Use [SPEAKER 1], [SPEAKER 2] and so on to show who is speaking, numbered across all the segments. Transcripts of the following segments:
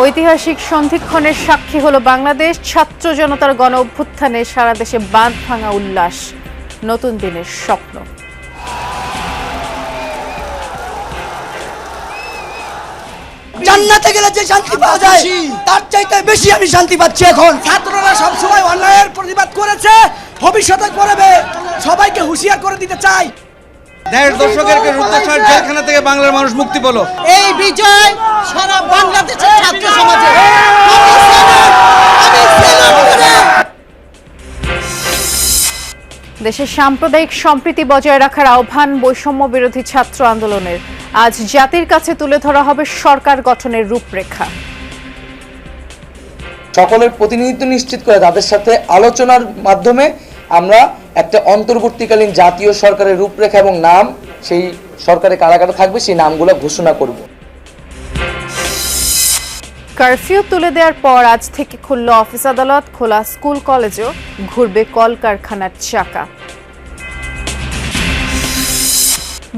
[SPEAKER 1] ঐতিহাসিক সন্ধিক্ষণের সাক্ষী হলো বাংলাদেশ। ছাত্র জনতার গণ অভ্যুত্থানে সারা দেশে বাঁধ ভাঙা উল্লাস, নতুন দিনের স্বপ্ন।
[SPEAKER 2] জান্নাতে গেলে যে শান্তি পাওয়া যায় তার চাইতে বেশি আমি শান্তি পাচ্ছি এখন। ছাত্ররা সবসময় অন্যায়ের প্রতিবাদ করেছে, ভবিষ্যতে করবে, সবাইকে হুঁশিয়ার করে দিতে চাই।
[SPEAKER 3] দেড় দশকের রুদ্ধশ্বাস জেলখানা থেকে বাংলার মানুষ মুক্তি পেল।
[SPEAKER 2] এই বিজয় সারা বাংলাদেশের ছাত্র সমাজে
[SPEAKER 1] দেশের সাম্প্রদায়িক সম্প্রীতি বজায় রাখার আহ্বান বৈষম্য বিরোধী ছাত্র আন্দোলনের। আজ জাতির কাছে তুলে ধরা হবে সরকার গঠনের রূপরেখা।
[SPEAKER 4] সকলের প্রতিনিধিত্ব নিশ্চিত করে তাদের সাথে আলোচনার মাধ্যমে আমরা একটা অন্তর্বর্তীকালীন জাতীয় সরকারের রূপরেখা এবং নাম, সেই সরকারে কারা কারা থাকবে সেই নামগুলো ঘোষণা করব।
[SPEAKER 1] কারফিউ তুলে দেওয়ার পর আজ থেকে খুলল অফিস আদালত, খোলা স্কুল কলেজও, ঘুরবে কলকারখানার চাকা।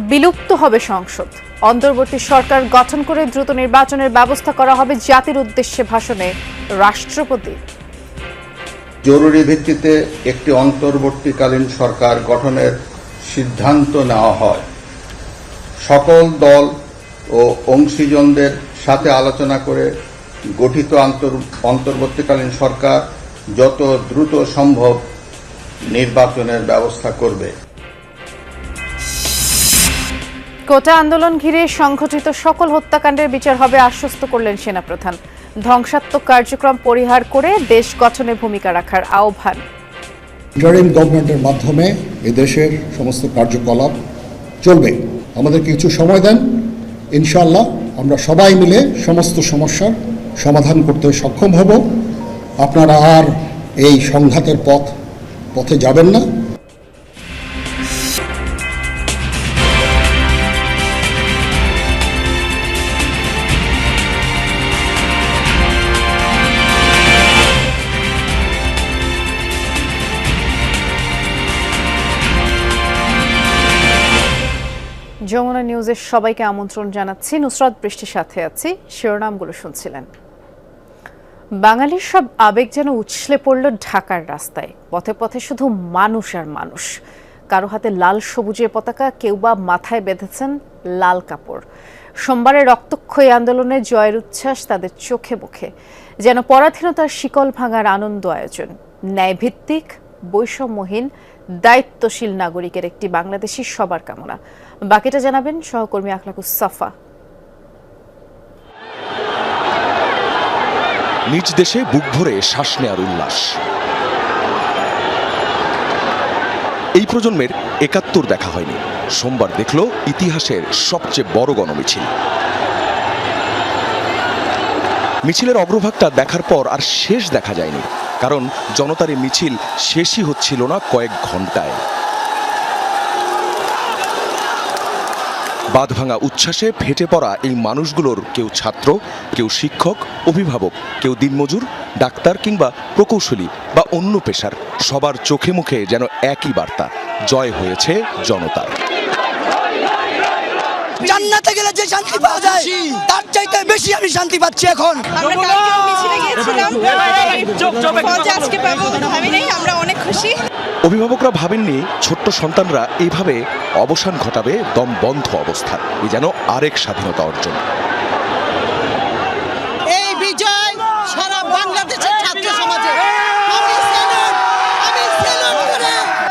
[SPEAKER 1] বিলুপ্ত হবে সংসদ, অন্তর্বর্তী সরকার গঠন করে দ্রুত নির্বাচনের ব্যবস্থা করা হবে জাতির উদ্দেশ্যে ভাষণে রাষ্ট্রপতি।
[SPEAKER 5] জরুরি ভিত্তিতে একটি অন্তর্বর্তীকালীন সরকার গঠনের সিদ্ধান্ত নেওয়া হয়। সকল দল ও অংশীজনদের সাথে আলোচনা করে গঠিত অন্তর্বর্তীকালীন সরকার যত দ্রুত সম্ভব নির্বাচনের ব্যবস্থা করবে।
[SPEAKER 1] কোটা আন্দোলন ঘিরে সংঘটিত সকল হত্যাকাণ্ডের বিচার হবে আশ্বস্ত করলেন সেনাপ্রধান। ধ্বংসাত্মক কার্যক্রম পরিহার করে দেশ গঠনে ভূমিকা রাখার আহ্বান।
[SPEAKER 6] ইন্টারিম গভর্নমেন্টের মাধ্যমে এদেশের সমস্ত কার্যকলাপ চলবে। আমাদের কিছু সময় দেন, ইনশাআল্লাহ আমরা সবাই মিলে সমস্ত সমস্যার সমাধান করতে সক্ষম হব। আপনারা আর এই সংঘাতের পথে যাবেন না।
[SPEAKER 1] যমুনা নিউজের সবাইকে আমন্ত্রণ জানাচ্ছি। নুসরাত বৃষ্টির সাথে আছি। শিরোনামগুলো শুনছিলেন। বাঙালির সব আবেগ যেন উছলে পড়ল ঢাকার রাস্তায়। পথে পথে শুধু মানুষ আর মানুষ। কারো হাতে লাল সবুজের পতাকা, কেউ বা মাথায় বেঁধেছেন লাল কাপড়। সোমবারের রক্তক্ষয়ী আন্দোলনে জয়ের উচ্ছ্বাস তাদের চোখে মুখে। যেন পরাধীনতার শিকল ভাঙার আনন্দ আয়োজন। ন্যায়ভিত্তিক, বৈষম্যহীন, দায়িত্বশীল নাগরিকের একটি বাংলাদেশী সবার কামনা। বাকিটা জানাবেন সহকর্মী আখলাকুস সাফা।
[SPEAKER 7] নিজ দেশে বুক ভরে শ্বাস নেওয়ার উল্লাস। এই প্রজন্মের ৭১ দেখা হয়নি। সোমবার দেখল ইতিহাসের সবচেয়ে বড় গণমিছিল। মিছিলের অগ্রভাগটা দেখার পর আর শেষ দেখা যায়নি, কারণ জনতার এই মিছিল শেষই হচ্ছিল না কয়েক ঘন্টায়। বাঁধভাঙা উচ্ছ্বাসে ফেটে পড়া এই মানুষগুলোর কেউ ছাত্র, কেউ শিক্ষক, অভিভাবক, কেউ দিনমজুর, ডাক্তার কিংবা প্রকৌশলী বা অন্য পেশার, সবার চোখে মুখে যেন একই বার্তা, জয় হয়েছে জনতার।
[SPEAKER 2] জান্নাতে গেলে যে শান্তি পাওয়া যায় তার চাইতে বেশি আমি শান্তি পাচ্ছি এখন।
[SPEAKER 8] আমরা কালকেও মিছিলে গিয়েছিলাম, আজকে পাবো ভাবি নাই, আমরা অনেক খুশি।
[SPEAKER 7] অভিভাবকরা ভাবেননি ছোট্ট সন্তানরা এইভাবে অবসান ঘটাবে দম বন্ধ অবস্থা। এ যেন আরেক স্বাধীনতা অর্জন।
[SPEAKER 2] এই বিজয় সারা বাংলাদেশের ছাত্র সমাজে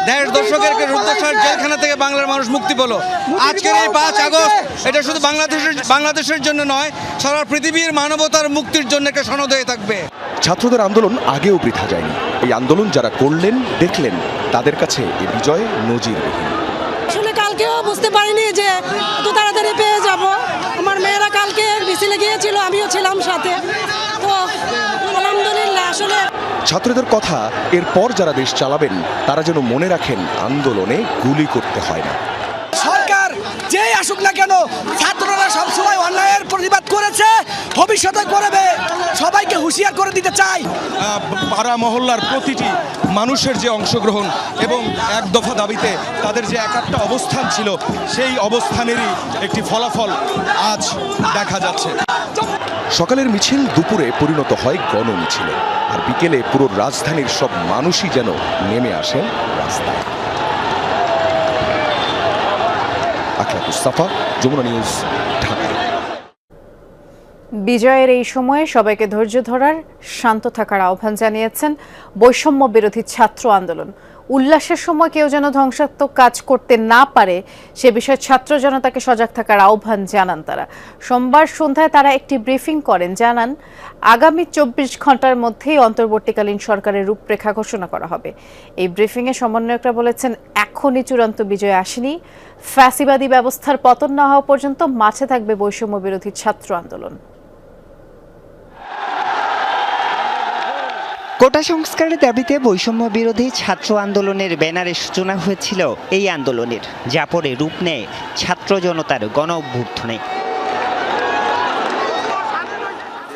[SPEAKER 3] দেড় দশকের রুদ্ধশ্বাস জেলখানা থেকে বাংলার মানুষ মুক্তি পেল। আজকের এই ৫ আগস্ট এটা শুধু বাংলাদেশের জন্য নয়, সারা পৃথিবীর মানবতার মুক্তির জন্য একটা সনদ হয়ে থাকবে।
[SPEAKER 7] ছাত্রদের আন্দোলন আগেও বৃথা যায়নি। এই আন্দোলন যারা করলেন, দেখলেন, তাদের কাছে এই বিজয় নজিরবিহীন।
[SPEAKER 8] আসলে কালকেও বুঝতে পারিনি যে এত তাড়াতাড়ি পেয়ে যাব। আমার মেয়েরা কালকে মিছিলে গিয়েছিল, আমিও ছিলাম সাথে। তো আলহামদুলিল্লাহ। আসলে
[SPEAKER 7] ছাত্রদের কথা, এরপর যারা দেশ চালাবেন তারা যেন মনে রাখেন আন্দোলনে গুলি করতে হয় না।
[SPEAKER 2] সরকার যেই আসুক না কেন, ছাত্ররা সবসময় অন্যায়ের প্রতিবাদ করেছে, ভবিষ্যতে করবে, সবাইকে হুঁশিয়ার করে দিতে চাই।
[SPEAKER 7] পাড়া মহল্লার প্রতিটি মানুষের যে অংশগ্রহণ এবং এক দফা দাবিতে তাদের যে একাত্ম অবস্থান ছিল, সেই অবস্থানেরই একটি ফলাফল আজ দেখা যাচ্ছে। সকালের মিছিল দুপুরে পরিণত হয় গণমিছিলে, আর বিকেলে পুরো রাজধানীর সব মানুষই যেন নেমে আসেন রাস্তায়। আখলাকুস সাফা, যমুনা নিউজ, ঢাকা।
[SPEAKER 1] বিজয়ের এই সময়ে সবাইকে ধৈর্য ধরার, শান্ত থাকার আহ্বান জানিয়েছেন বৈষম্য বিরোধী ছাত্র আন্দোলন। উল্লাসের সময় কেউ যেন ধ্বংসাত্মক কাজ করতে না পারে সে বিষয়ে ছাত্র জনতাকে সজাগ থাকার আহ্বান জানান তারা। সোমবার সন্ধ্যায় তারা একটি ব্রিফিং করেন, জানান আগামী 24 ঘন্টার মধ্যেই অন্তর্বর্তীকালীন সরকারের রূপরেখা ঘোষণা করা হবে। এই ব্রিফিংয়ে সমন্বয়করা বলেছেন, এখনই চূড়ান্ত বিজয় আসেনি, ফ্যাসিবাদী ব্যবস্থার পতন না হওয়া পর্যন্ত মাঠে থাকবে বৈষম্য বিরোধী ছাত্র আন্দোলন।
[SPEAKER 9] কোটা সংস্কারের দাবিতে বৈষম্য বিরোধী ছাত্র আন্দোলনের ব্যানারে সূচনা হয়েছিল এই আন্দোলনের, যা পরে রূপ নেয় ছাত্র জনতার গণ অভ্যুত্থানে।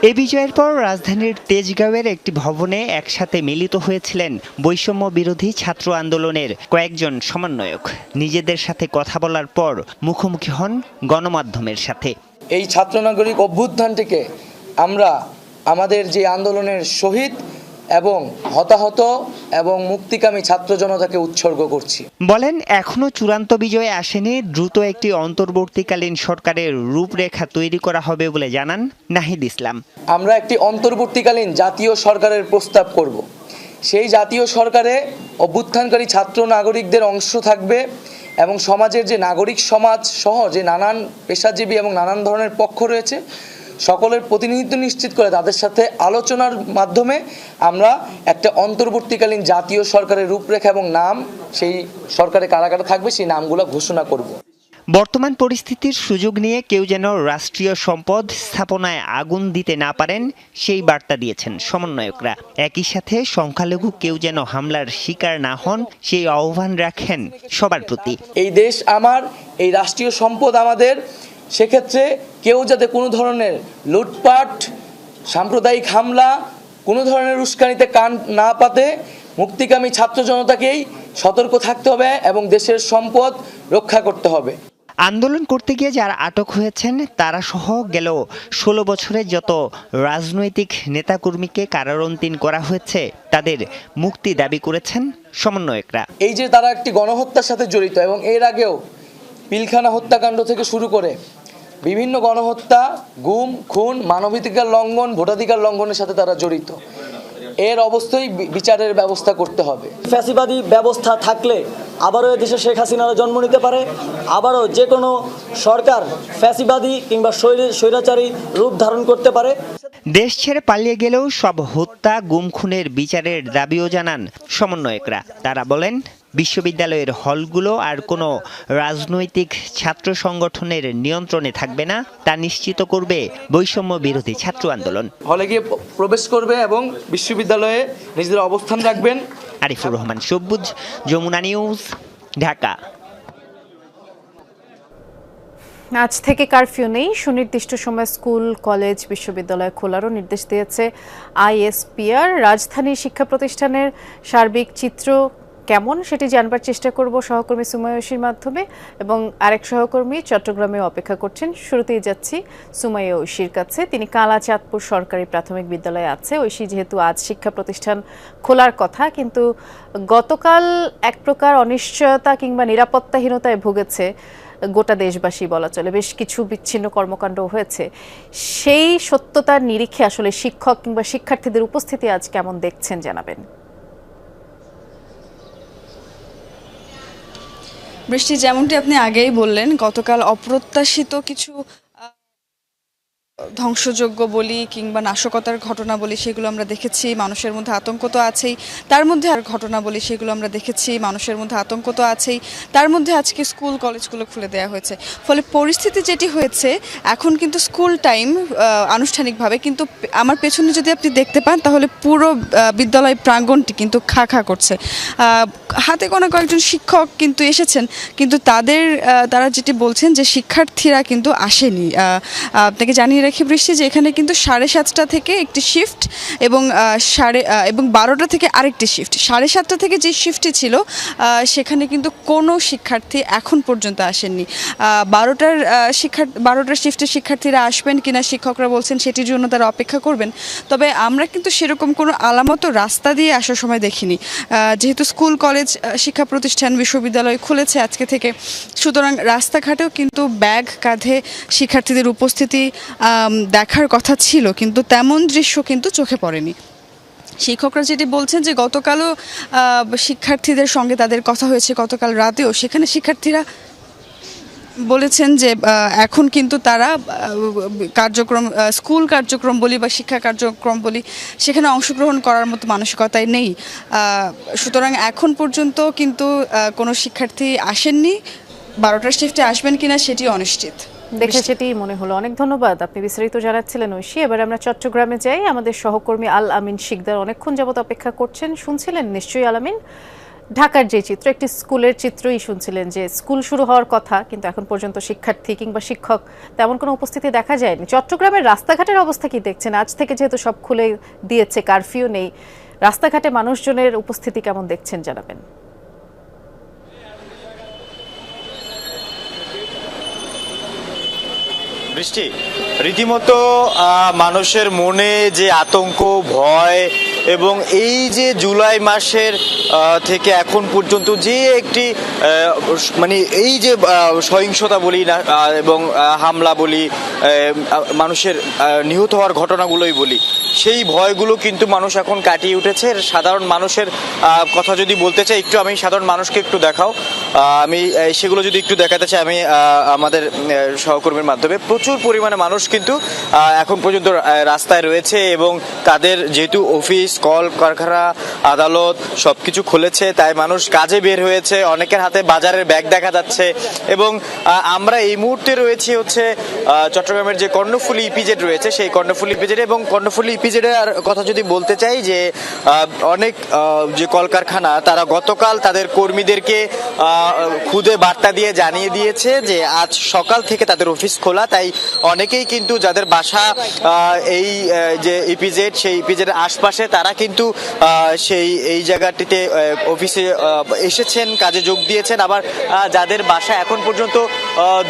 [SPEAKER 9] এই বিজয়ের পর রাজধানীর তেজগাঁওয়ের একটি ভবনে একসাথে মিলিত হয়েছিলেন বৈষম্য বিরোধী ছাত্র আন্দোলনের কয়েকজন সমন্বয়ক। নিজেদের সাথে কথা বলার পর মুখোমুখি হন গণমাধ্যমের সাথে।
[SPEAKER 4] এই ছাত্র নাগরিক অভ্যুত্থানটিকে আমরা আমাদের যে আন্দোলনের শহীদ এবং হতাহত এবং মুক্তিকামী ছাত্র জনতাকে উৎসর্গ করছি।
[SPEAKER 9] বলেন, এখনো চূড়ান্ত বিজয় আসেনি, দ্রুত একটি অন্তর্বর্তীকালীন সরকারের রূপরেখা তৈরি করা হবে বলে জানান নাহিদ ইসলাম।
[SPEAKER 4] আমরা একটি অন্তর্বর্তীকালীন জাতীয় সরকারের প্রস্তাব করব। সেই জাতীয় সরকারে অভ্যুত্থানকারী ছাত্র নাগরিকদের অংশ থাকবে এবং সমাজের যে নাগরিক সমাজ সহ যে নানান পেশাজীবী এবং নানান ধরনের পক্ষ রয়েছে, সকলের প্রতিনিধিত্ব নিশ্চিত করে তাদের সাথে আলোচনার মাধ্যমে আমরা একটা অন্তর্বর্তীকালীন জাতীয় সরকারের রূপরেখা এবং নাম, সেই সরকারে কারা কারা থাকবে সেই নামগুলো ঘোষণা করব।
[SPEAKER 9] বর্তমান পরিস্থিতির সুযোগ নিয়ে কেউ যেন রাষ্ট্রীয় সম্পদ স্থাপনায় আগুন দিতে না পারেন সেই বার্তা দিয়েছেন সমন্বয়করা। একই সাথে সংখ্যালঘু কেউ যেন হামলার শিকার না হন সেই আহ্বান রাখেন সবার প্রতি।
[SPEAKER 4] এই দেশ আমার, এই রাষ্ট্রীয় সম্পদ আমাদের, সেক্ষেত্রে কেউ যাতে কোনো ধরনের লুটপাট, সাম্প্রদায়িক হামলা, কোনো ধরনের উস্কানিতে কান না পাতে মুক্তিকামী ছাত্র জনতাকেই সতর্ক থাকতে হবে এবং দেশের সম্পদ রক্ষা করতে হবে।
[SPEAKER 9] আন্দোলন করতে গিয়ে যারা আটক হয়েছেন তারা সহ গেল 16 বছরে যত রাজনৈতিক নেতাকর্মীকে কারারন্তিন করা হয়েছে তাদের মুক্তি দাবি করেছেন সমন্বয়করা।
[SPEAKER 4] এই যে তারা একটি গণহত্যার সাথে জড়িত এবং এর আগেও পিলখানা হত্যাকাণ্ড থেকে শুরু করে বিভিন্ন গণহত্যা, গুম, খুন, মানবাধিকার লঙ্ঘন, ভোটাধিকার লঙ্ঘনের সাথে তারা জড়িত। এর অবস্থায় বিচারের ব্যবস্থা করতে হবে।
[SPEAKER 10] ফ্যাসিবাদী ব্যবস্থা থাকলে আবারও দেশে শেখ হাসিনারা জন্ম নিতে পারে, আবারও যে কোনো সরকার ফ্যাসিবাদী কিংবা স্বৈরাচারী রূপ ধারণ করতে পারে।
[SPEAKER 9] দেশ ছেড়ে পালিয়ে গেলেও সব হত্যা, গুম, খুনের বিচারের দাবিও জানান সমন্বয়করা। তারা বলেন, বিশ্ববিদ্যালয়ের হলগুলো আর কোনো রাজনৈতিক ছাত্র সংগঠনের নিয়ন্ত্রণে থাকবে না, তা নিশ্চিত করবে বৈষম্য বিরোধী ছাত্র আন্দোলন।
[SPEAKER 4] হলে গিয়ে প্রবেশ করবে এবং বিশ্ববিদ্যালয়ে নিজেদের অবস্থান রাখবেন।
[SPEAKER 9] আরিফুর রহমান সবুজ, যমুনা নিউজ, ঢাকা।
[SPEAKER 1] আজ থেকে কারফিউ নেই, সুনির্দিষ্ট সময় স্কুল, কলেজ, বিশ্ববিদ্যালয় খোলারও নির্দেশ দিয়েছে আইএসপিআর। রাজধানীর শিক্ষা প্রতিষ্ঠানের সার্বিক চিত্র কেমন সেটি জানবার চেষ্টা করব সহকর্মী সুমাইয়সীর মাধ্যমে, এবং আরেক সহকর্মী চট্টগ্রামে অপেক্ষা করছেন। শুরুতেই যাচ্ছি সুমাইয়সীর কাছে। তিনি কালাচাঁদপুর সরকারি প্রাথমিক বিদ্যালয়ে আছে। ঐশী, যেহেতু আজ শিক্ষা প্রতিষ্ঠান খোলার কথা, কিন্তু গতকাল এক প্রকার অনিশ্চয়তা কিংবা নিরাপত্তাহীনতায় ভুগেছে গোটা দেশবাসী বলা চলে, বেশ কিছু বিচ্ছিন্ন কর্মকাণ্ড হয়েছে। সেই সত্যতার নিরিখে আসলে শিক্ষক কিংবা শিক্ষার্থীদের উপস্থিতি আজ কেমন দেখছেন জানাবেন।
[SPEAKER 11] বৃষ্টি, যেমনটি আপনি আগেই বললেন, গতকাল অপ্রত্যাশিত কিছু ধ্বংসযোগ্য বলি কিংবা নাশকতার ঘটনা বলি সেগুলো আমরা দেখেছি, মানুষের মধ্যে আতঙ্ক তো আছেই, তার মধ্যে আর ঘটনা বলি সেগুলো আমরা দেখেছি, মানুষের মধ্যে আতঙ্ক তো আছেই, তার মধ্যে আজকে স্কুল কলেজগুলো খুলে দেওয়া হয়েছে। ফলে পরিস্থিতি যেটি হয়েছে এখন কিন্তু স্কুল টাইম আনুষ্ঠানিকভাবে, কিন্তু আমার পেছনে যদি আপনি দেখতে পান তাহলে পুরো বিদ্যালয় প্রাঙ্গণটি কিন্তু খা খা করছে। হাতে গোনা কয়েকজন শিক্ষক কিন্তু এসেছেন, কিন্তু তারা যেটি বলছেন যে শিক্ষার্থীরা কিন্তু আসেনি। আপনাকে জানিয়ে রাখি বৃষ্টি যে এখানে কিন্তু 7:30 থেকে একটি শিফট এবং 12টা থেকে আরেকটি শিফট। 7:30 থেকে যে শিফটটি ছিল সেখানে কিন্তু কোনো শিক্ষার্থী এখন পর্যন্ত আসেননি। 12টার শিফটের শিক্ষার্থীরা আসবেন কিনা শিক্ষকরা বলছেন সেটির জন্য তারা অপেক্ষা করবেন। তবে আমরা কিন্তু সেরকম কোনো আলামত রাস্তা দিয়ে আসার সময় দেখিনি, যেহেতু স্কুল কলেজ শিক্ষা প্রতিষ্ঠান বিশ্ববিদ্যালয় খুলেছে আজকে থেকে, সুতরাং রাস্তাঘাটেও কিন্তু ব্যাগ কাঁধে শিক্ষার্থীদের উপস্থিতি দেখার কথা ছিল, কিন্তু তেমন দৃশ্য কিন্তু চোখে পড়েনি। শিক্ষকরা যেটি বলছেন যে গতকালও শিক্ষার্থীদের সঙ্গে তাদের কথা হয়েছে, গতকাল রাতেও সেখানে শিক্ষার্থীরা বলেছেন যে এখন কিন্তু তারা স্কুল কার্যক্রম বলি বা শিক্ষা কার্যক্রম বলি সেখানে অংশগ্রহণ করার মতো মানসিকতায় নেই। সুতরাং এখন পর্যন্ত কিন্তু কোনো শিক্ষার্থী আসেননি। 12টার শিফটে আসবেন কিনা সেটি অনিশ্চিত।
[SPEAKER 1] দেখে সেটি মনে হলো। অনেক ধন্যবাদ, আপনি বিস্তারিত জানাচ্ছিলেন ঐশী। এবার আমরা চট্টগ্রামে যাই। আমাদের সহকর্মী আল আমিন শিকদার অনেকক্ষণ যাবত অপেক্ষা করছেন। শুনছিলেন নিশ্চয়ই আল আমিন ঢাকার যে চিত্র, একটি স্কুলের চিত্রই শুনছিলেন যে স্কুল শুরু হওয়ার কথা কিন্তু এখন পর্যন্ত শিক্ষার্থী কিংবা শিক্ষক তেমন কোনো উপস্থিতি দেখা যায়নি। চট্টগ্রামের রাস্তাঘাটের অবস্থা কি দেখছেন? আজ থেকে যেহেতু সব খুলে দিয়েছে, কারফিউ নেই, রাস্তাঘাটে মানুষজনের উপস্থিতি কেমন দেখছেন জানাবেন।
[SPEAKER 12] বৃষ্টি, রীতিমতো মানুষের মনে যে আতঙ্ক, ভয় এবং এই যে জুলাই মাসের থেকে এখন পর্যন্ত যে একটি মানে এই যে সহিংসতা বলি না এবং হামলা বলি, মানুষের নিহত হওয়ার ঘটনাগুলোই বলি, সেই ভয়গুলো কিন্তু মানুষ এখন কাটিয়ে উঠেছে। সাধারণ মানুষের কথা যদি বলতে চাই, একটু আমি সাধারণ মানুষকে একটু দেখাও, আমি সেগুলো যদি একটু দেখাতে চাই আমি আমাদের সহকর্মীর মাধ্যমে, প্রচুর পরিমাণে মানুষ কিন্তু এখন পর্যন্ত রাস্তায় রয়েছে এবং তাদের যেহেতু অফিস, কল কারখানা, আদালত সবকিছু খুলেছে, তাই মানুষ কাজে বের হয়েছে। অনেকের হাতে বাজারের ব্যাগ দেখা যাচ্ছে এবং আমরা এই মুহূর্তে রয়েছি হচ্ছে চট্টগ্রামের যে কর্ণফুলী ইপিজেড রয়েছে সেই কর্ণফুলী ইপিজেড, এবং কর্ণফুলী ইপিজেডের কথা যদি বলতে চাই যে অনেক যে কলকারখানা তারা গতকাল তাদের কর্মীদেরকে খুদে বার্তা দিয়ে জানিয়ে দিয়েছে যে আজ সকাল থেকে তাদের অফিস খোলা, তাই অনেকেই কিন্তু যাদের বাসা এই যে ইপিজেড সেই ইপিজেডের আশপাশে তারা কিন্তু এই জায়গাটিতে অফিসে এসেছেন, কাজে যোগ দিয়েছেন। আবার যাদের বাসা এখন পর্যন্ত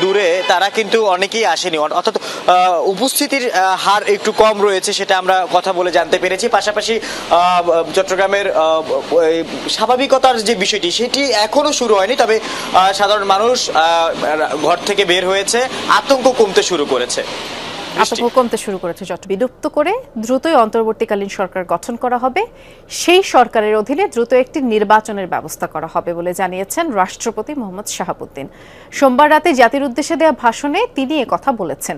[SPEAKER 12] দূরে তারা কিন্তু অনেকেই আসেনি, অর্থাৎ উপস্থিতির হার একটু কম রয়েছে, সেটা আমরা কথা বলে জানতে পেরেছি। পাশাপাশি চট্টগ্রামের স্বাভাবিকতার যে বিষয়টি সেটি এখনো শুরু হয়নি, তবে সাধারণ মানুষ ঘর থেকে বের হয়েছে, আতঙ্ক কমতে শুরু করেছে।
[SPEAKER 1] বিলুপ্ত করে দ্রুতই অন্তর্বর্তীকালীন সরকার গঠন করা হবে, সেই সরকারের অধীনে দ্রুত একটি নির্বাচনের ব্যবস্থা করা হবে বলে জানিয়েছেন রাষ্ট্রপতি মোহাম্মদ শাহাবুদ্দিন। সোমবার রাতে জাতির উদ্দেশ্যে দেওয়া ভাষণে তিনি কথা বলেছেন।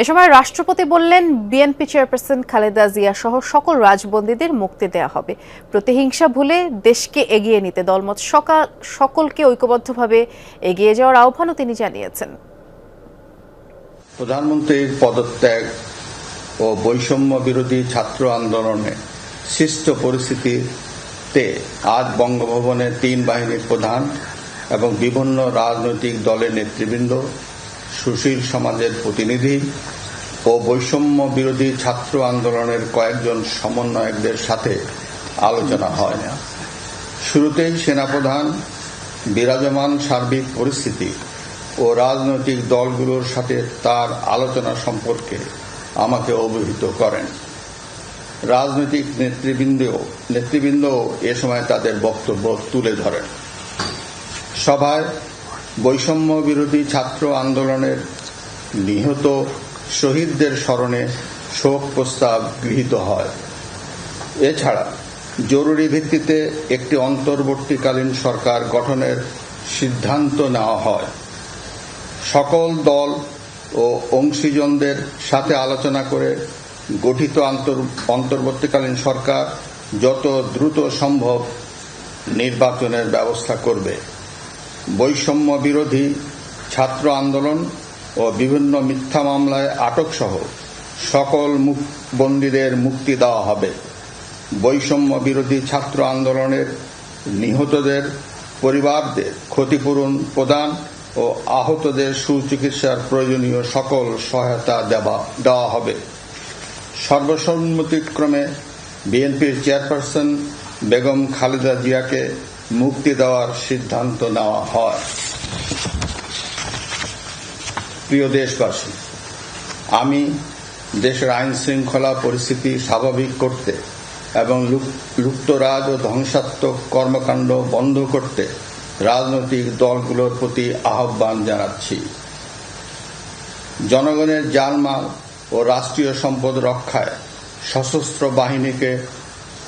[SPEAKER 1] এ সময় রাষ্ট্রপতি বললেন, বিএনপি চেয়ারপারসন খালেদা জিয়া সহ সকল রাজবন্দীদের মুক্তি দেওয়া হবে। প্রতিহিংসা ভুলে দেশকে এগিয়ে নিতে দলমত সকলকে ঐক্যবদ্ধভাবে এগিয়ে যাওয়ার আহ্বানও তিনি জানিয়েছেন।
[SPEAKER 5] প্রধানমন্ত্রীর পদত্যাগ ও বৈষম্য বিরোধী ছাত্র আন্দোলনে সৃষ্ট পরিস্থিতিতে আজ বঙ্গভবনে 3 বাহিনীর প্রধান এবং বিভিন্ন রাজনৈতিক দলের নেতৃবৃন্দ, সুশীল সমাজের প্রতিনিধি ও বৈষম্য বিরোধী ছাত্র আন্দোলনের কয়েকজন সমন্বয়কদের সাথে আলোচনা হয়। শুরুতেই সেনাপ্রধান বিরাজমান সার্বিক পরিস্থিতি ও রাজনৈতিক দলগুলোর সাথে তার আলোচনা সম্পর্কে আমাকে অবহিত করেন। রাজনৈতিক নেতৃবৃন্দ এ সময় তাদের বক্তব্য তুলে ধরেন। সভায় বৈষম্য বিরোধী ছাত্র আন্দোলনের নিহত শহীদদের স্মরণে শোক প্রস্তাব গৃহীত হয়। এছাড়া জরুরি ভিত্তিতে একটি অন্তর্বর্তীকালীন সরকার গঠনের সিদ্ধান্ত নেওয়া হয়। সকল দল ও ও অংশীজনদের সাথে আলোচনা করে গঠিত অন্তর্বর্তীকালীন সরকার যত দ্রুত সম্ভব নির্বাচনের ব্যবস্থা করবে। বৈষম্য বিরোধী ছাত্র আন্দোলন ও বিভিন্ন মিথ্যা মামলায় আটক সহ সকল বন্দীদের মুক্তি দেওয়া হবে। বৈষম্য বিরোধী ছাত্র আন্দোলনের নিহতদের পরিবারদের ক্ষতিপূরণ প্রদান ও আহতদের সুচিকিৎসার প্রয়োজনীয় সকল সহায়তা দেওয়া হবে। সর্বসম্মতিক্রমে বিএনপির চেয়ারপারসন বেগম খালেদা জিয়াকে মুক্তি দেওয়ার সিদ্ধান্ত নেওয়া হয়। প্রিয় দেশবাসী, আমি দেশের আইন শৃঙ্খলা পরিস্থিতি স্বাভাবিক করতে এবং লুপ্তরাজ ও ধ্বংসাত্মক কর্মকাণ্ড বন্ধ করতে রাজনৈতিক দলগুলোর প্রতি আহ্বান জানাচ্ছি। জনগণের জানমাল ও রাষ্ট্রীয় সম্পদ রক্ষায় সশস্ত্র বাহিনীকে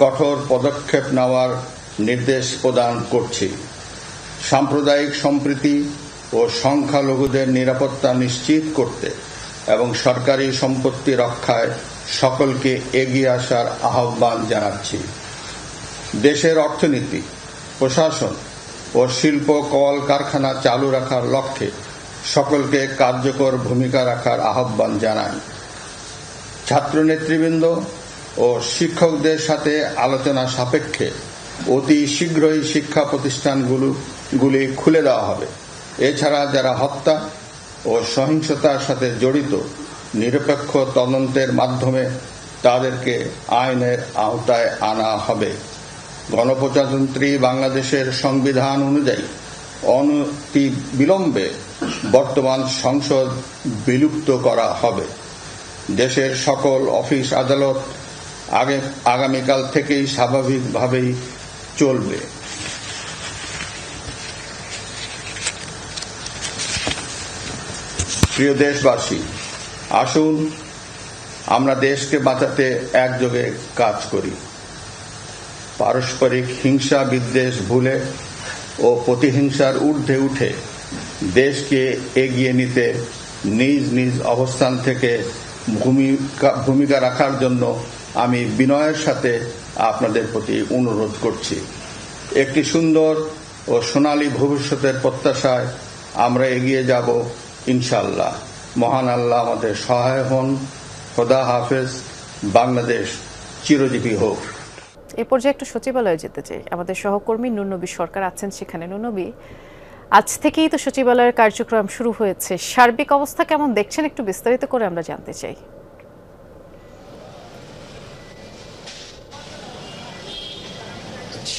[SPEAKER 5] কঠোর পদক্ষেপ নেওয়ার নির্দেশ প্রদান করছি। সাম্প্রদায়িক সম্প্রীতি ও সংখ্যালঘুদের নিরাপত্তা নিশ্চিত করতে এবং সরকারি সম্পত্তি রক্ষায় সকলকে এগিয়ে আসার আহ্বান জানাচ্ছি। দেশের অর্থনীতি, প্রশাসন ও শিল্প কলকারখানা চালু রাখার লক্ষ্যে সকলকে কার্যকর ভূমিকা রাখার আহ্বান জানাই। ছাত্র নেতৃবৃন্দ ও শিক্ষকদের সাথে আলোচনা সাপেক্ষে অতি শীঘ্রই শিক্ষা প্রতিষ্ঠানগুলি খুলে দেওয়া হবে। এছাড়া যারা হত্যা ও সহিংসতার সাথে জড়িত নিরপেক্ষ তদন্তের মাধ্যমে তাদেরকে আইনের আওতায় আনা হবে। গণপ্রজাতন্ত্রী বাংলাদেশের সংবিধান অনুযায়ী অনতি বিলম্বে বর্তমান সংসদ বিলুপ্ত করা হবে। দেশের সকল অফিস আদালত আগামীকাল থেকেই স্বাভাবিকভাবেই চলবে। প্রিয় দেশবাসী, আসুন আমরা দেশকে বাঁচাতে একযোগে কাজ করি। পারস্পরিক হিংসা বিদ্বেষ ভুলে ও প্রতিহিংসার ঊর্ধ্বে উঠে দেশকে এগিয়ে নিতে নিজ নিজ অবস্থান থেকে ভূমিকা রাখার জন্য আমি বিনয়ের সাথে আপনাদের প্রতি অনুরোধ করছি। একটি সুন্দর ও সোনালী ভবিষ্যতের প্রত্যাশায় আমরা এগিয়ে যাব ইনশাআল্লাহ। মহান আল্লাহ আমাদের সহায় হন। খোদা হাফেজ। বাংলাদেশ চিরজীবী হোক।
[SPEAKER 1] এ পর্যায়ে একটু সচিবালয়ে যেতে চাই। আমাদের সহকর্মী নুরনবী সরকার আছেন সেখানে। নুরনবী, আজ থেকেই তো সচিবালয়ের কার্যক্রম শুরু হয়েছে, সার্বিক অবস্থা কেমন দেখছেন একটু বিস্তারিত করে আমরা জানতে চাই।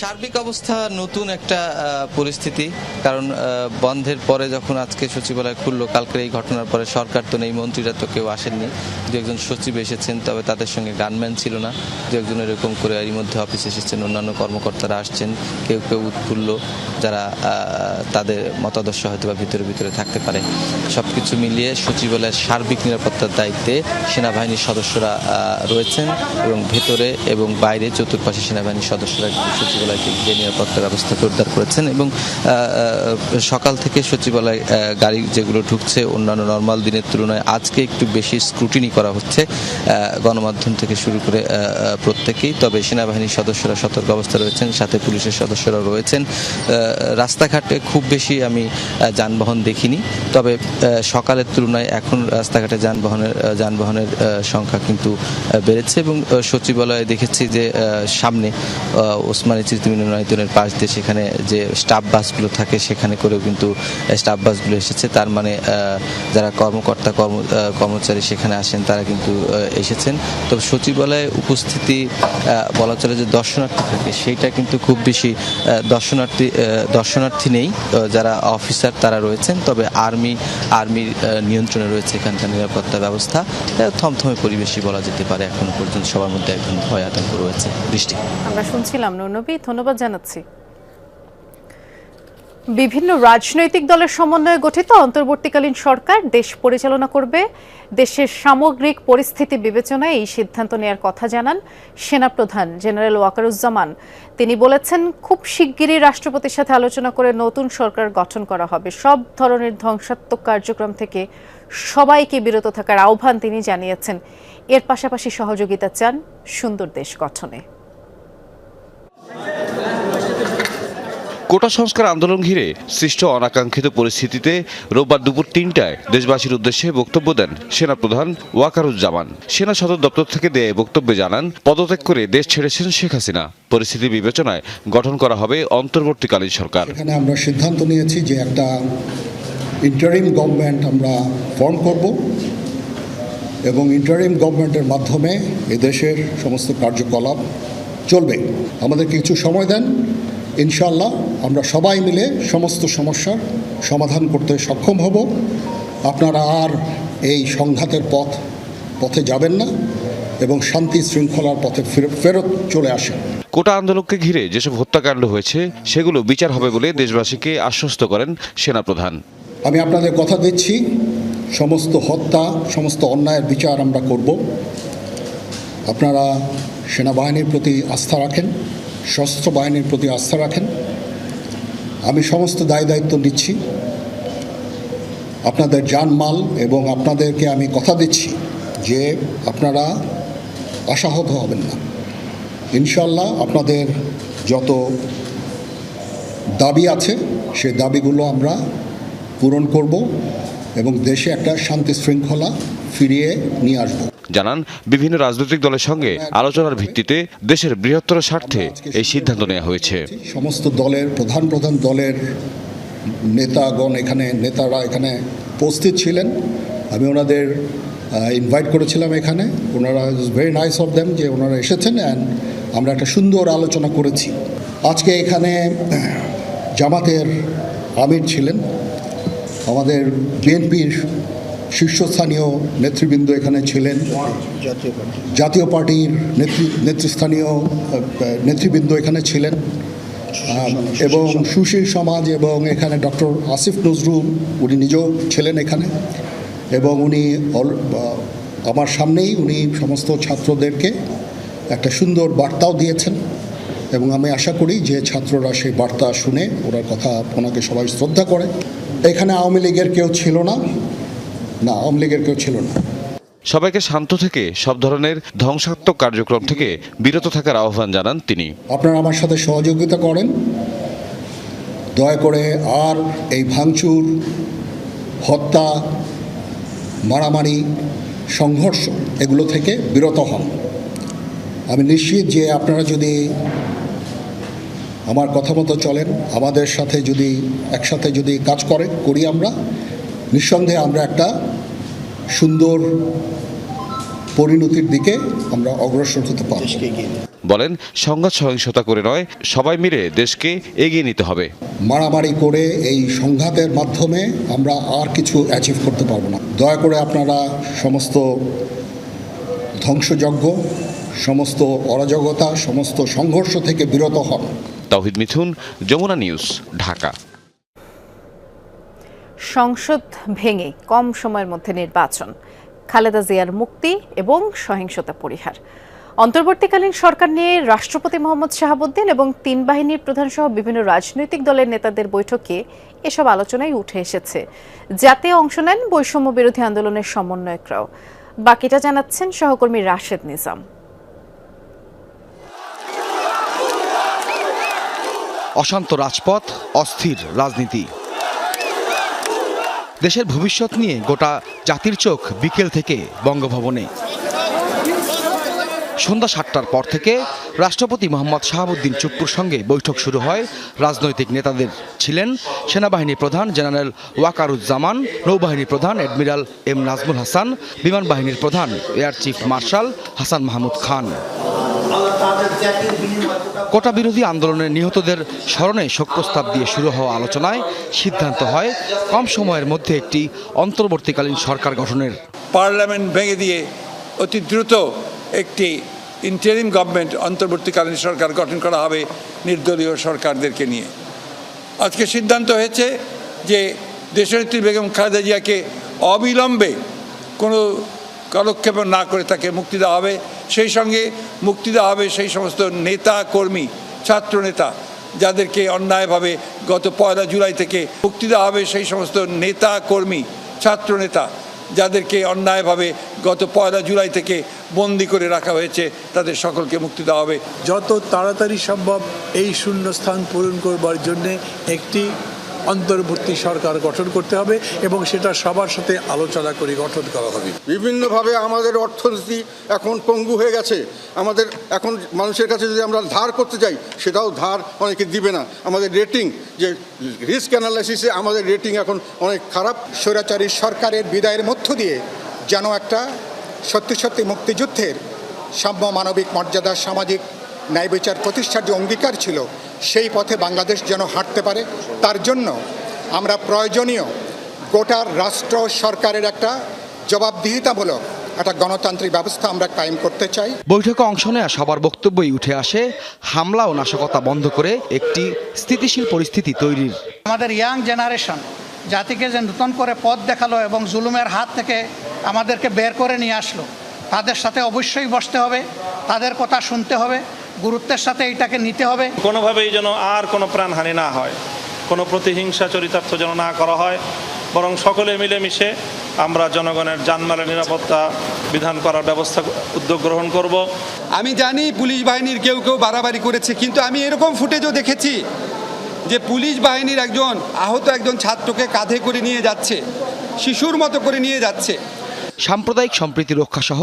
[SPEAKER 3] সার্বিক অবস্থা নতুন একটা পরিস্থিতি, কারণ বন্ধের পরে যখন আজকে সচিবালয় খুললো, কালকের এই ঘটনার পরে সরকার তো নেই, মন্ত্রীরা তো কেউ আসেননি। দু একজন সচিব এসেছেন, তবে তাদের সঙ্গে গানম্যান ছিল না। দু একজন এরকম করে এরই মধ্যে অফিসে এসেছেন, অন্যান্য কর্মকর্তারা আসছেন, কেউ কেউ উৎফুল্ল, যারা তাদের মতাদর্শ হয়তো বা ভিতরে থাকতে পারে। সব কিছু মিলিয়ে সচিবালয়ের সার্বিক নিরাপত্তার দায়িত্বে সেনাবাহিনীর সদস্যরা রয়েছেন এবং ভেতরে এবং বাইরে চতুর্পাশে সেনাবাহিনীর সদস্যরা সচিবালয়কে যে নিরাপত্তা ব্যবস্থা জোরদার করেছেন। এবং সকাল থেকে সচিবালয় গাড়ি যেগুলো ঢুকছে অন্যান্য নর্মাল দিনের তুলনায় আজকে একটু বেশি স্ক্রুটিনি করা হচ্ছে, গণমাধ্যম থেকে শুরু করে প্রত্যেকেই। তবে সেনাবাহিনীর সদস্যরা সতর্ক অবস্থা রয়েছেন, সাথে পুলিশের সদস্যরা রয়েছেন। রাস্তাঘাটে খুব বেশি আমি যানবাহন দেখিনি, তবে সকালের তুলনায় এখন রাস্তাঘাটে যানবাহনের সংখ্যা কিন্তু বেড়েছে। এবং সচিবালয়ে দেখেছি যে সামনে ওসমানী স্মৃতি মিলনায়তনের পাশ দিয়ে সেখানে যে স্টাফ বাসগুলো থাকে সেখানে করেও কিন্তু স্টাফ বাসগুলো এসেছে। তার মানে যারা কর্মচারী সেখানে আসেন তারা কিন্তু এসেছেন। তবে সচিবালয়ে উপস্থিতি বলা চলে যে দর্শনার্থী থাকে, সেইটা কিন্তু খুব বেশি দর্শনার্থী নেই। যারা অফিসার তারা রয়েছেন, তবে আর্মির নিয়ন্ত্রণে রয়েছে এখানকার নিরাপত্তা ব্যবস্থা। থমথমে পরিবেশই বলা যেতে পারে। এখনো পর্যন্ত সবার মধ্যে একদম ভয় আতঙ্ক রয়েছে। বৃষ্টি,
[SPEAKER 1] আমরা শুনছিলাম নুরনবী, ধন্যবাদ জানাচ্ছি। বিভিন্ন রাজনৈতিক দলের সমন্বয়ে গঠিত অন্তর্বর্তীকালীন সরকার দেশ পরিচালনা করবে। দেশের সামগ্রিক পরিস্থিতি বিবেচনায় এই সিদ্ধান্ত নেয়ার কথা জানান সেনাপ্রধান জেনারেল ওয়াকারুজ্জামান। তিনি বলেছেন, খুব শিগগিরই রাষ্ট্রপতির সাথে আলোচনা করে নতুন সরকার গঠন করা হবে। সব ধরনের ধ্বংসাত্মক কার্যক্রম থেকে সবাইকে বিরত থাকার আহ্বান তিনি জানিয়েছেন। এর পাশাপাশি সহযোগিতা চান সুন্দর দেশ গঠনে।
[SPEAKER 7] কোটা সংস্কার আন্দোলন ঘিরে সৃষ্ট অনাকাঙ্ক্ষিত পরিস্থিতিতে রোববার দুপুর ৩টায় দেশবাসীর উদ্দেশ্যে বক্তব্য দেন সেনাপ্রধান ওয়াকারুজ্জামান। সেনা সদর দপ্তর থেকে দেয়া বক্তব্যে জানান, পদত্যাগ করে দেশ ছেড়েছেন শেখ হাসিনা। পরিস্থিতি বিবেচনায় গঠন করা হবে অন্তর্বর্তীকালীন সরকার।
[SPEAKER 6] এখানে আমরা সিদ্ধান্ত নিয়েছি যে একটা ইন্টারিম গভর্নমেন্ট আমরা ফর্ম করব এবং ইন্টারিম গভর্নমেন্টের মাধ্যমে এদেশের সমস্ত কার্যকলাপ চলবে। আমাদের কিছু সময় দেন, ইনশাআল্লাহ আমরা সবাই মিলে সমস্ত সমস্যার সমাধান করতে সক্ষম হব। আপনারা আর এই সংঘাতের পথে যাবেন না এবং শান্তি শৃঙ্খলার পথে ফেরত চলে আসেন।
[SPEAKER 7] কোটা আন্দোলনকে ঘিরে যেসব হত্যাকাণ্ড হয়েছে সেগুলো বিচার হবে বলে দেশবাসীকে আশ্বস্ত করেন সেনাপ্রধান।
[SPEAKER 6] আমি আপনাদের কথা দিচ্ছি, সমস্ত হত্যা, সমস্ত অন্যায়ের বিচার আমরা করব। আপনারা সেনাবাহিনীর প্রতি আস্থা রাখেন, সশস্ত্র বাহিনীর প্রতি আস্থা রাখেন। আমি সমস্ত দায়িত্ব নিচ্ছি, আপনাদের জানমাল, এবং আপনাদেরকে আমি কথা দিচ্ছি যে আপনারা আশাহত হবেন না। ইনশাল্লাহ আপনাদের যত দাবি আছে সেই দাবিগুলো আমরা পূরণ করব এবং দেশে একটা শান্তি শৃঙ্খলা ফিরিয়ে নিয়ে আসব।
[SPEAKER 7] জানান, বিভিন্ন রাজনৈতিক দলের সঙ্গে আলোচনার ভিত্তিতে দেশের বৃহত্তর স্বার্থে এই সিদ্ধান্ত নেওয়া হয়েছে।
[SPEAKER 6] সমস্ত দলের প্রধান দলের নেতারা এখানে উপস্থিত ছিলেন। আমি ওনাদের ইনভাইট করেছিলাম এখানে। ওনারা ভেরি নাইস অফ দেম যে ওনারা এসেছেন অ্যান্ড আমরা একটা সুন্দর আলোচনা করেছি। আজকে এখানে জামাতের আমির ছিলেন, আমাদের বিএনপির শীর্ষস্থানীয় নেতৃবৃন্দ এখানে ছিলেন, জাতীয় পার্টির নেতৃস্থানীয় নেতৃবৃন্দ এখানে ছিলেন, এবং সুশীল সমাজ, এবং এখানে ডক্টর আসিফ নজরুল উনি নিজেও ছিলেন এখানে, এবং উনি আমার সামনেই উনি সমস্ত ছাত্রদেরকে একটা সুন্দর বার্তাও দিয়েছেন এবং আমি আশা করি যে ছাত্ররা সেই বার্তা শুনে ওনার কথা ওনাকে সবাই শ্রদ্ধা করে। এখানে আওয়ামী লীগের কেউ ছিল না, আওয়ামী লীগের কেউ ছিল না।
[SPEAKER 7] সবাইকে শান্ত থেকে সব ধরনের ধ্বংসাত্মক কার্যক্রম থেকে বিরত থাকার আহ্বান জানান তিনি।
[SPEAKER 6] আপনারা আমার সাথে সহযোগিতা করেন, দয়া করে আর এই ভাঙচুর, হত্যা, মারামারি, সংঘর্ষ এগুলো থেকে বিরত হন। আমি নিশ্চিত যে আপনারা যদি আমার কথা মতো চলেন, আমাদের সাথে যদি একসাথে যদি কাজ করি আমরা, নিঃসন্দেহে আমরা একটা সুন্দর পরিণতির দিকে আমরা অগ্রসর হতে পারব।
[SPEAKER 7] বলেন, সংঘাত সহিংসতা করে নয়, সবাই মিলে দেশকে এগিয়ে নিতে হবে।
[SPEAKER 6] মারামারি করে এই সংঘাতের মাধ্যমে আমরা আর কিছু অ্যাচিভ করতে পারবো না। দয়া করে আপনারা সমস্ত ধ্বংসযজ্ঞ, সমস্ত অরাজকতা, সমস্ত সংঘর্ষ থেকে বিরত হন।
[SPEAKER 7] তাওহিদ মিথুন, যমুনা নিউজ, ঢাকা।
[SPEAKER 1] সংসদ ভেঙে কম সময়ের মধ্যে নির্বাচন, খালেদা জিয়ার মুক্তি এবং সহিংসতা পরিহার। অন্তর্বর্তীকালীন সরকার নিয়ে রাষ্ট্রপতি মোহাম্মদ শাহাবুদ্দিন এবং ৩ বাহিনীর প্রধান সহ বিভিন্ন রাজনৈতিক দলের নেতাদের বৈঠকে এসব আলোচনায় উঠে এসেছে। যাতে অংশ নেন বৈষম্য বিরোধী আন্দোলনের সমন্বয়করাও। বাকিটা জানাচ্ছেন সহকর্মী রাশেদ নিজাম।
[SPEAKER 13] অশান্ত রাজপথ, অস্থির রাজনীতি, দেশের ভবিষ্যৎ নিয়ে গোটা জাতির চোখ বিকেল থেকে বঙ্গভবনে। সন্ধ্যা ৭টার পর থেকে রাষ্ট্রপতি মোহাম্মদ শাহাবুদ্দিন চুপ্পুর সঙ্গে বৈঠক শুরু হয় রাজনৈতিক নেতাদের। ছিলেন সেনাবাহিনী প্রধান জেনারেল ওয়াকারুজ্জামান, নৌবাহিনী প্রধান অ্যাডমিরাল এম নাজমুল হাসান, বিমান বাহিনীর প্রধান air chief marshal Hasan Mahmud Khan. কোটা বিরোধী আন্দোলনের নিহতদের স্মরণে শোক প্রস্তাব দিয়ে শুরু হওয়া আলোচনায় সিদ্ধান্ত হয় কম সময়ের মধ্যে একটি অন্তর্বর্তীকালীন সরকার গঠনের।
[SPEAKER 14] পার্লামেন্ট ভেঙে দিয়ে অতি দ্রুত একটি ইন্টারিম গভর্নমেন্ট, অন্তর্বর্তীকালীন সরকার গঠন করা হবে নির্দলীয় সরকারদেরকে নিয়ে। আজকে সিদ্ধান্ত হয়েছে যে দেশনেত্রী বেগম খালেদা জিয়াকে অবিলম্বে কোনো কালক্ষেপ না করে তাকে মুক্তি দেওয়া হবে। সেই সঙ্গে মুক্তি দেওয়া হবে সেই সমস্ত নেতা কর্মী, ছাত্র নেতা যাদেরকে অন্যায়ভাবে গত 1 জুলাই থেকে মুক্তি দেওয়া হবে সেই সমস্ত নেতা কর্মী, ছাত্র নেতা যাদেরকে অন্যায়ভাবে গত 1 জুলাই থেকে বন্দি করে রাখা হয়েছে, তাদের সকলকে মুক্তি দেওয়া হবে।
[SPEAKER 15] যত তাড়াতাড়ি সম্ভব এই শূন্যস্থান পূরণ করবার জন্যে একটি অন্তর্বর্তী সরকার গঠন করতে হবে এবং সেটা সবার সাথে আলোচনা করে গঠন করা হবে।
[SPEAKER 16] বিভিন্নভাবে আমাদের অর্থনীতি এখন পঙ্গু হয়ে গেছে। আমাদের এখন মানুষের কাছে যদি আমরা ধার করতে যাই সেটাও ধার অনেকে দিবে না। আমাদের রেটিং, যে রিস্ক অ্যানালাইসিসে আমাদের রেটিং এখন অনেক খারাপ।
[SPEAKER 17] স্বৈরাচারী সরকারের বিদায়ের মধ্য দিয়ে যেন একটা সত্যি সত্যি মুক্তিযুদ্ধের সাম্য, মানবিক মর্যাদা, সামাজিক ন্যায় বিচার প্রতিষ্ঠার যে অঙ্গীকার ছিল সেই পথে বাংলাদেশ যেন হাঁটতে পারে, তার জন্য আমরা প্রয়োজনীয় গোটা রাষ্ট্র সরকারের একটা জবাবদিহিতামূলক একটা গণতান্ত্রিক ব্যবস্থা আমরা কায়েম করতে চাই।
[SPEAKER 13] বৈঠকে অংশ নেওয়া সবার বক্তব্যই উঠে আসে হামলা ও নাশকতা বন্ধ করে একটি স্থিতিশীল পরিস্থিতি তৈরির।
[SPEAKER 18] আমাদের ইয়াং জেনারেশন জাতিকে যে নতুন করে পথ দেখালো এবং জুলুমের হাত থেকে আমাদেরকে বের করে নিয়ে আসলো, তাদের সাথে অবশ্যই বসতে হবে, তাদের কথা শুনতে হবে, গুরুত্বের সাথে এটাকে নিতে হবে।
[SPEAKER 19] কোনোভাবেই যেন আর কোনো প্রাণহানি না হয়, কোনো প্রতিহিংসা চরিতার্থ যেন না করা হয়, বরং সকলে মিলেমিশে আমরা জনগণের জানমালের নিরাপত্তা বিধান করার ব্যবস্থা উদ্যোগ গ্রহণ করব।
[SPEAKER 3] আমি জানি পুলিশ বাহিনীর কেউ কেউ বাড়াবাড়ি করেছে, কিন্তু আমি এরকম ফুটেজও দেখেছি যে পুলিশ বাহিনীর আহত একজন ছাত্রকে কাঁধে করে নিয়ে যাচ্ছে, শিশুর মতো করে নিয়ে যাচ্ছে।
[SPEAKER 13] সাম্প্রদায়িক সম্প্রীতি রক্ষা সহ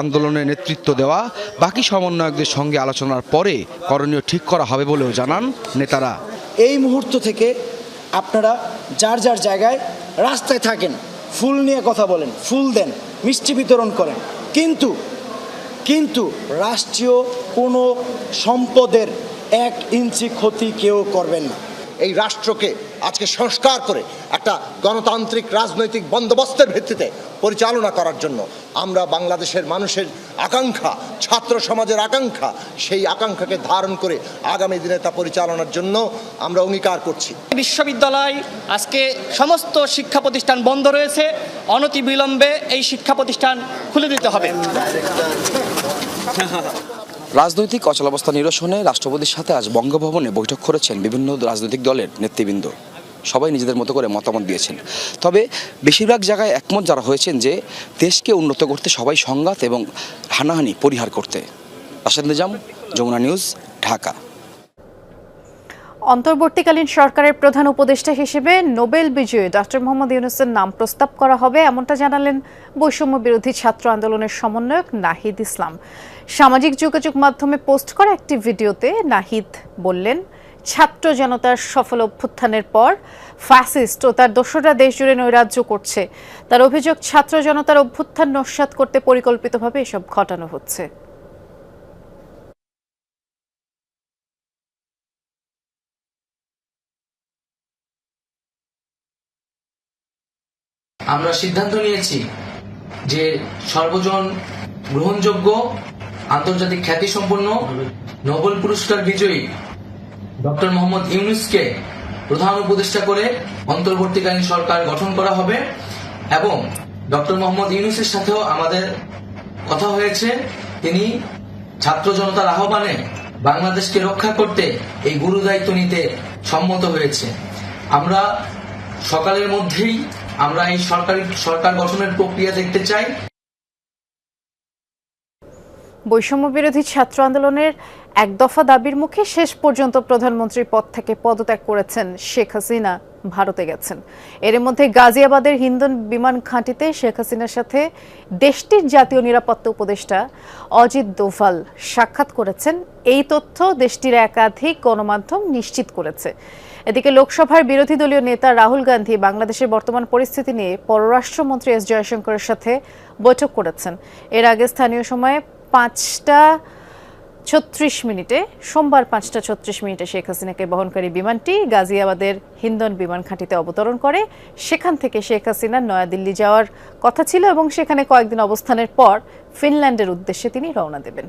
[SPEAKER 13] আন্দোলনের নেতৃত্ব দেওয়া বাকি সমন্বয়কদের সঙ্গে আলোচনার পরে করণীয় ঠিক করা হবে বলেও জানান নেতারা।
[SPEAKER 10] এই মুহূর্ত থেকে আপনারা যার যার জায়গায় রাস্তায় থাকেন, ফুল নিয়ে কথা বলেন, ফুল দেন, মিষ্টি বিতরণ করেন, কিন্তু রাষ্ট্রীয় কোনো সম্পদের 1 ইঞ্চি ক্ষতি কেউ করবেন না।
[SPEAKER 17] এই রাষ্ট্রকে আজকে সংস্কার করে একটা গণতান্ত্রিক রাজনৈতিক বন্দোবস্তের ভিত্তিতে পরিচালনা করার জন্য আমরা বাংলাদেশের মানুষের আকাঙ্ক্ষা, ছাত্র সমাজের আকাঙ্ক্ষা, সেই আকাঙ্ক্ষাকে ধারণ করে আগামী দিনে তা পরিচালনার জন্য আমরা অঙ্গীকার করছি।
[SPEAKER 10] বিশ্ববিদ্যালয় আজকে সমস্ত শিক্ষা প্রতিষ্ঠান বন্ধ রয়েছে, অনতিবিলম্বে এই শিক্ষা প্রতিষ্ঠান খুলে দিতে হবে।
[SPEAKER 20] রাজনৈতিক অচলাবস্থা নিরসনে রাষ্ট্রপতির সাথে আজ বঙ্গভবনে বৈঠক করেছেন বিভিন্ন রাজনৈতিক দলের নেতৃবৃন্দ। সবাই নিজেদের মতো করে মতামত দিয়েছেন। তবে বেশিরভাগ জায়গায় একমত যারা হয়েছেন যে দেশকে উন্নত করতে সবাই সংঘাত এবং হানাহানি পরিহার করতে। রাশেদ নিজাম, যমুনা নিউজ, ঢাকা।
[SPEAKER 1] অন্তর্বর্তীকালীন সরকারের প্রধান উপদেষ্টা হিসেবে নোবেল বিজয়ী ডক্টর মোহাম্মদ ইউনূসের নাম প্রস্তাব করা হবে, এমনটা জানালেন বৈষম্য বিরোধী ছাত্র আন্দোলনের সমন্বয়ক নাহিদ ইসলাম। সামাজিক যোগাযোগ মাধ্যমে পোস্ট করা একটি ভিডিওতে নাহিদ বললেন, ছাত্র জনতার সফল অভ্যুত্থানের পর ফ্যাসিস্ট ও তার দোসররা দেশ জুড়ে নৈরাজ্য করছে। তার অভিযোগ, ছাত্র জনতার অভ্যুত্থান নস্যাৎ করতে পরিকল্পিতভাবে এসব ঘটানো হচ্ছে।
[SPEAKER 4] আমরা সিদ্ধান্ত নিয়েছি যে সর্বজন গ্রহণযোগ্য, আন্তর্জাতিক খ্যাতিসম্পন্ন নোবেল পুরস্কার বিজয়ী ডক্টর মোহাম্মদ ইউনূসকে প্রধান উপদেষ্টা করে অন্তর্বর্তীকালীন সরকার গঠন করা হবে এবং ডক্টর মোহাম্মদ ইউনূসের সাথেও আমাদের কথা হয়েছে। তিনি ছাত্র জনতার আহ্বানে বাংলাদেশকে রক্ষা করতে এই গুরু দায়িত্ব নিতে সম্মত হয়েছে। আমরা সকালের মধ্যেই আমরা এই সরকার গঠনের প্রক্রিয়া দেখতে চাই।
[SPEAKER 1] বৈষম্য বিরোধী ছাত্র আন্দোলনের এক দফা দাবির মুখে শেষ পর্যন্ত প্রধানমন্ত্রীর পদ থেকে পদত্যাগ করেছেন শেখ হাসিনা, ভারতে গেছেন। এর মধ্যে গাজিয়াবাদের হিন্দন বিমান ঘাঁটিতে শেখ হাসিনার সাথে দেশটির জাতীয় নিরাপত্তা উপদেষ্টা অজিত দোভাল সাক্ষাৎ করেছেন। এই তথ্য দেশটির একাধিক গণমাধ্যম নিশ্চিত করেছে। এদিকে লোকসভার বিরোধী দলীয় নেতা রাহুল গান্ধী বাংলাদেশের বর্তমান পরিস্থিতি নিয়ে পররাষ্ট্রমন্ত্রী এস জয়শঙ্করের সাথে বৈঠক করেছেন। এর আগে স্থানীয় সময়ে 5:36 সোমবার 5:36 শেখ হাসিনাকে বহনকারী বিমানটি গাজিয়াবাদের হিন্দন বিমান ঘাঁটিতে অবতরণ করে। সেখান থেকে শেখ হাসিনা নয়াদিল্লি যাওয়ার কথা ছিল এবং সেখানে কয়েকদিন অবস্থানের পর ফিনল্যান্ডের উদ্দেশ্যে তিনি রওনা দেবেন।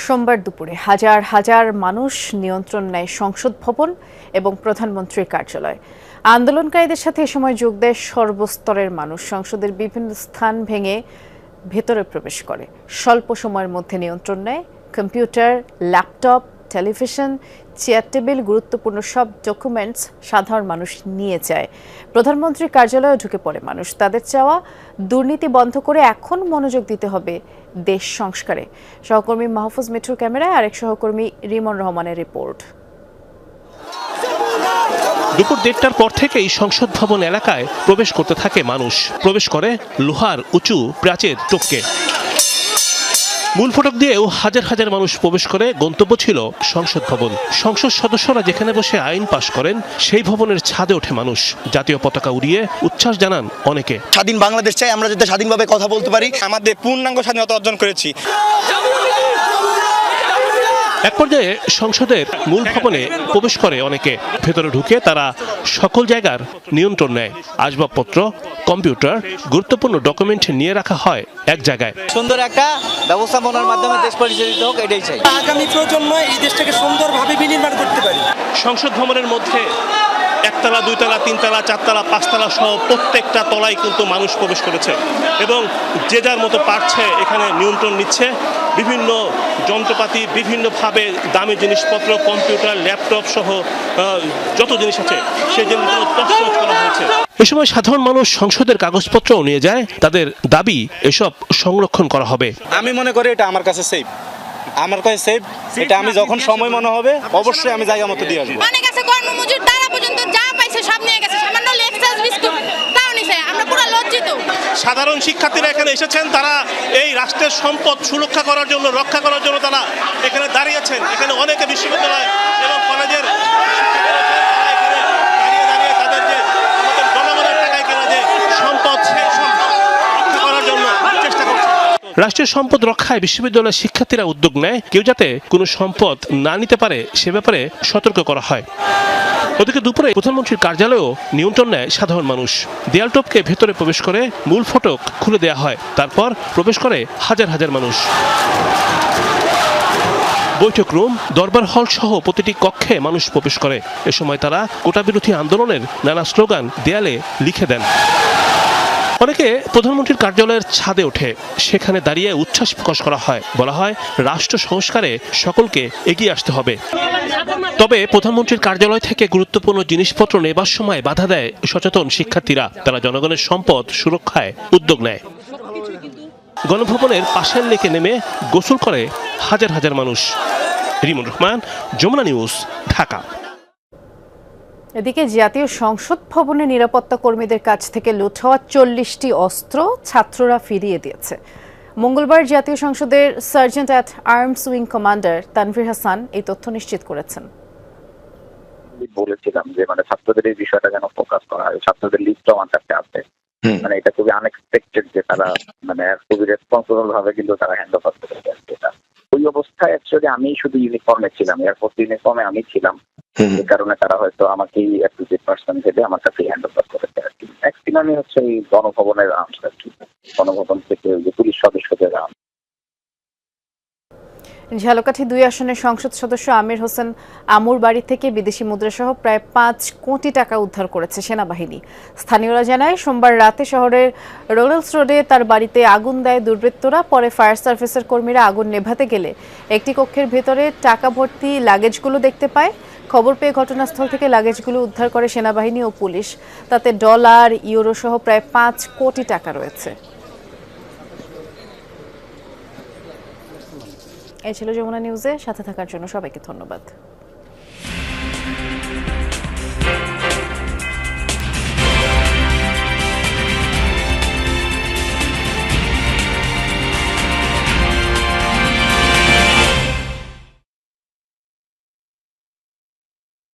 [SPEAKER 1] সোমবার দুপুরে হাজার হাজার মানুষ নিয়ন্ত্রণ নেয় সংসদ ভবন এবং প্রধানমন্ত্রীর কার্যালয়। আন্দোলনকারীদের সাথে এ সময় যোগ দেয় সর্বস্তরের মানুষ। সংসদের বিভিন্ন স্থান ভেঙে ভেতরে প্রবেশ করে। স্বল্প সময়ের মধ্যে নিয়ন্ত্রণ নেয় computer, laptop, television, chair table, গুরুত্বপূর্ণ সব ডকুমেন্টস সাধারণ মানুষ নিয়ে যায়। প্রধানমন্ত্রীর কার্যালয়ে ঢুকে পড়ে মানুষ। তাদের চাওয়া দুর্নীতি বন্ধ করে এখন মনোযোগ দিতে হবে দেশ সংস্কারে। সহকর্মী মাহফুজ মিঠুর ক্যামেরায় আরেক সহকর্মী রিমন রহমানের রিপোর্ট।
[SPEAKER 21] দুপুর 1:30টার পর থেকেই সংসদ ভবন এলাকায় প্রবেশ করতে থাকে মানুষ। প্রবেশ করে লোহার উঁচু প্রাচীর টপকে। মূল ফটক দিয়েও হাজার হাজার মানুষ প্রবেশ করে। গন্তব্য ছিল সংসদ ভবন। সংসদ সদস্যরা যেখানে বসে আইন পাশ করেন সেই ভবনের ছাদে ওঠে মানুষ। জাতীয় পতাকা উড়িয়ে উচ্ছ্বাস জানান অনেকে।
[SPEAKER 22] স্বাধীন বাংলাদেশ চাই, আমরা যাতে স্বাধীনভাবে কথা বলতে পারি, আমাদের পূর্ণাঙ্গ স্বাধীনতা অর্জন করেছি।
[SPEAKER 21] এক পর্যায়ে সংসদের মূল ভবনে প্রবেশ করে অনেকে। ভেতরে ঢুকে তারা সকল জায়গার নিয়ন্ত্রণ নেয়। আসবাবপত্র, কম্পিউটার, গুরুত্বপূর্ণ ডকুমেন্ট নিয়ে রাখা হয় এক জায়গায়।
[SPEAKER 22] সুন্দর একটা ব্যবস্থাপনার মাধ্যমে দেশ পরিচালিত হোক, এটাই চাই। আগামী প্রজন্ম এই দেশটাকে সুন্দরভাবে বিনির্মাণ করতে পারে।
[SPEAKER 21] সংসদ ভবনের মধ্যে একতলা, দুইতলা, তিনতলা, চারতলা, পাঁচতলা সহ প্রত্যেকটা তলায় কিন্তু মানুষ প্রবেশ করেছে এবং যে যার মতো পারছে এখানে নিয়ন্ত্রণ নিচ্ছে। বিভিন্ন যন্ত্রপাতি, বিভিন্নভাবে দামি জিনিসপত্র, কম্পিউটার, ল্যাপটপ সহ যত জিনিস আছে সেই জিনিসগুলো তছনছ করা হয়েছে। এ সময় সাধারণ মানুষ সংসদের কাগজপত্রও নিয়ে যায়। তাদের দাবি এসব সংরক্ষণ করা হবে।
[SPEAKER 22] আমি মনে করি এটা আমার কাছে সেফ, আমার কাছে সেফ। এটা আমি যখন সময় মনে হবে অবশ্যই আমি জায়গা মতো দিয়ে আসবো।
[SPEAKER 23] অনেক আছে কর্মমজুর, তারা পর্যন্ত যা পাইছে সব নিয়ে গেছে, সামান্য লেকচার বিস্কুট তাও নিছে। আমরা পুরো লজ্জিত।
[SPEAKER 21] সাধারণ শিক্ষার্থীরা এখানে এসেছেন, তারা এই রাষ্ট্রের সম্পদ সুরক্ষা করার জন্য, রক্ষা করার জন্য তারা এখানে দাঁড়িয়েছেন। এখানে অনেকে বিশ্ববিদ্যালয় এবং কলেজের দাঁড়িয়ে তাদের যে আমাদের জনগণের টাকায় কেনা যে সম্পদ, সেই সম্পদ রক্ষা করার জন্য চেষ্টা করছে। রাষ্ট্রের সম্পদ রক্ষায় বিশ্ববিদ্যালয়ের শিক্ষার্থীরা উদ্যোগ নেয়। কেউ যাতে কোনো সম্পদ না নিতে পারে সে ব্যাপারে সতর্ক করা হয়। ওদিকে দুপুরে প্রধানমন্ত্রীর কার্যালয়েও নিয়ন্ত্রণ নেয় সাধারণ মানুষ। দেয়াল টপকে ভেতরে প্রবেশ করে মূল ফটক খুলে দেওয়া হয়। তারপর প্রবেশ করে হাজার হাজার মানুষ। বৈঠক রুম, দরবার হল সহ প্রতিটি কক্ষে মানুষ প্রবেশ করে। এ সময় তারা কোটা বিরোধী আন্দোলনের নানা স্লোগান দেয়ালে লিখে দেন। অনেকে প্রধানমন্ত্রীর কার্যালয়ের ছাদে ওঠে। সেখানে দাঁড়িয়ে উচ্ছ্বাস প্রকাশ করা হয়। বলা হয় রাষ্ট্র সংস্কারে সকলকে এগিয়ে আসতে হবে। তবে প্রধানমন্ত্রীর কার্যালয় থেকে গুরুত্বপূর্ণ জিনিসপত্র নেবার সময় বাধা দেয় সচেতন শিক্ষার্থীরা। তারা জনগণের সম্পদ সুরক্ষায় উদ্যোগ নেয়। গণভবনের পাশের লেকে নেমে গোসল করে হাজার হাজার মানুষ। রিমন রহমান, যমুনা নিউজ, ঢাকা।
[SPEAKER 1] এদিকে জাতীয় সংসদ ভবনে নিরাপত্তা কর্মীদের কাছ থেকে লুট হওয়া 40টি অস্ত্র ছাত্ররা ফিরিয়ে দিয়েছে। মঙ্গলবার জাতীয় সংসদের sergeant at arms wing commander Tanvir Hasan এই তথ্য নিশ্চিত করেছেন।
[SPEAKER 24] বলেছিলাম যে ছাত্রদের এই বিষয়টা যেন ফোকাস করা হয়। ছাত্রদের লিস্টও আমার কাছে আছে। এটা খুবই আনএক্সপেক্টেড যে তারা খুবই রেসপন্সিবল ভাবে কিন্তু তারা হ্যান্ড ওভার করে গেছে। ওই অবস্থায় অ্যাকচুয়ালি আমি শুধু ইউনিফর্মে ছিলাম, এয়ারফোর্স ইউনিফর্মে আমি ছিলাম। এই কারণে তারা হয়তো আমাকেই অ্যাপ্রোপ্রিয়েট পারসন ভেবে আমার কাছে হ্যান্ড ওভার করেছে আর কি। নেক্সট আমি হচ্ছে এই গণভবনের আর্মস আর কি, গণভবন থেকে ওই যে পুলিশ সদস্যদের আর্মস।
[SPEAKER 1] ঝালকাঠি 2 আসনের সংসদ সদস্য আমির হোসেন আমুর বাড়ি থেকে বিদেশি মুদ্রাসহ প্রায় 5 কোটি টাকা উদ্ধার করেছে সেনাবাহিনী। স্থানীয়রা জানায় সোমবার রাতে শহরের রোলেন্স রোডে তার বাড়িতে আগুন দেয় দুর্বৃত্তরা। পরে ফায়ার সার্ভিসের কর্মীরা আগুন নেভাতে গেলে একটি কক্ষের ভেতরে টাকা ভর্তি লাগেজগুলো দেখতে পায়। খবর পেয়ে ঘটনাস্থল থেকে লাগেজগুলো উদ্ধার করে সেনাবাহিনী ও পুলিশ। তাতে ডলার, ইউরো সহ প্রায় 5 কোটি টাকা রয়েছে। এই ছিল যমুনা নিউজে। সাথে থাকার জন্য সবাইকে ধন্যবাদ।